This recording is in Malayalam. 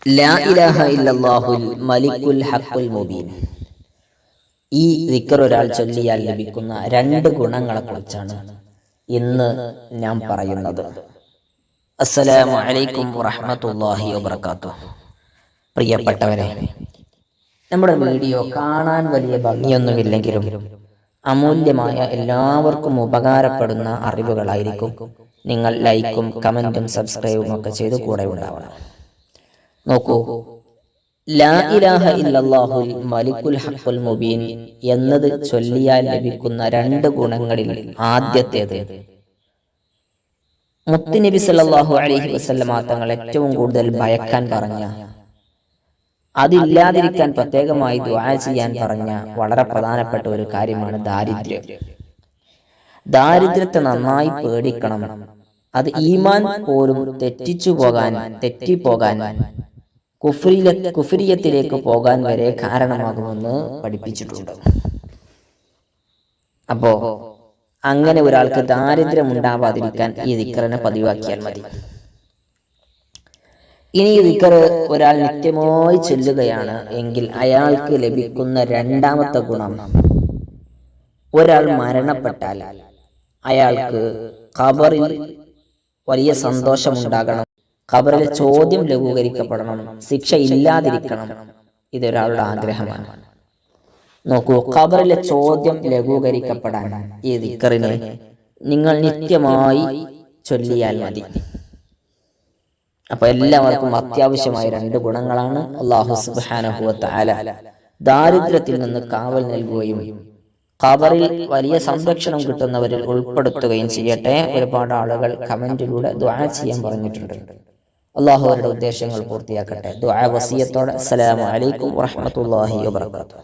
ലാ ഇലാഹ ഇല്ലല്ലാഹുൽ മലിക്കുൽ ഹഖുൽ മുബീൻ. ഈ ദിക്ർ ഒരാൾ ചൊല്ലിയാൽ ലഭിക്കുന്ന രണ്ട് ഗുണങ്ങളെക്കുറിച്ചാണ് ഇന്ന് ഞാൻ പറയുന്നത്. അസ്സലാമു അലൈക്കും വറഹ്മത്തുള്ളാഹി വബറകാതുഹു. പ്രിയപ്പെട്ടവരെ, നമ്മുടെ വീഡിയോ കാണാൻ വലിയ ഭംഗിയൊന്നുമില്ലെങ്കിലും അമൂല്യമായ എല്ലാവർക്കും ഉപകാരപ്പെടുന്ന അറിവുകളായിരിക്കും. നിങ്ങൾ ലൈക്കും കമന്റും സബ്സ്ക്രൈബും ഒക്കെ ചെയ്ത് കൂടെ ഉണ്ടാവണം. നോക്കൂ, ലാ ഇലാഹ ഇല്ലല്ലാഹുൽ മലിക്കുൽ ഹഖുൽ മുബീൻ എന്നത് ചൊല്ലിയാൽ ലഭിക്കുന്ന രണ്ട് ഗുണങ്ങളിൽ ആദ്യത്തേത്, മുത്തുനബി സല്ലല്ലാഹു അലൈഹി വസല്ലമ തങ്ങൾ ഏറ്റവും കൂടുതൽ ഭയക്കാൻ പറഞ്ഞ, അതില്ലാതിരിക്കാൻ പ്രത്യേകമായി ദുആ ചെയ്യാൻ പറഞ്ഞ വളരെ പ്രധാനപ്പെട്ട ഒരു കാര്യമാണ് ദാരിദ്ര്യം. ദാരിദ്ര്യത്തെ നന്നായി പേടിക്കണം. അത് ഈമാൻ പോലും തെറ്റിപ്പോകാൻ കുഫ്രിയത്തിലേക്ക് പോകാൻ വരെ കാരണമാകുമെന്ന് പഠിപ്പിച്ചിട്ടുണ്ട്. അപ്പോ അങ്ങനെ ഒരാൾക്ക് ദാരിദ്ര്യം ഉണ്ടാവാതിരിക്കാൻ ഈ ദിക്റിനെ പതിവാക്കിയാൽ മതി. ഇനി ഈ ദിക്ർ ഒരാൾ നിത്യമായി ചൊല്ലുകയാണ് എങ്കിൽ അയാൾക്ക് ലഭിക്കുന്ന രണ്ടാമത്തെ ഗുണം, ഒരാൾ മരണപ്പെട്ടാൽ അയാൾക്ക് ഖബറിൽ വലിയ സന്തോഷമുണ്ടാകണം, ഖബറിലെ ചോദ്യം ലഘൂകരിക്കപ്പെടണം, ശിക്ഷ ഇല്ലാതിരിക്കണം. ഇതൊരാളുടെ ആഗ്രഹമാണ്. നോക്കൂ, ഖബറിലെ ചോദ്യം ലഘൂകരിക്കപ്പെടാൻ ഈ ദിക്റിനെ നിങ്ങൾ നിത്യമായി ചൊല്ലിയാൽ മതി. അപ്പൊ എല്ലാവർക്കും അത്യാവശ്യമായ രണ്ട് ഗുണങ്ങളാണ്. അല്ലാഹു സുബ്ഹാനഹു വ തആല ദാരിദ്ര്യത്തിൽ നിന്ന് കാവൽ നൽകുകയും ഖബറിൽ വലിയ സംരക്ഷണം കിട്ടുന്നവരിൽ ഉൾപ്പെടുത്തുകയും ചെയ്യട്ടെ. ഒരുപാട് ആളുകൾ കമന്റിലൂടെ ദുആ ചെയ്യാൻ പറഞ്ഞിട്ടുണ്ട്. അല്ലാഹു അവരുടെ ഉദ്ദേശങ്ങൾ പൂർത്തിയാക്കട്ടെ. ദുആ വസിയത്തോടെ അസ്സലാമു അലൈക്കും വറഹ്മത്തുള്ളാഹി വബറകാതുഹു.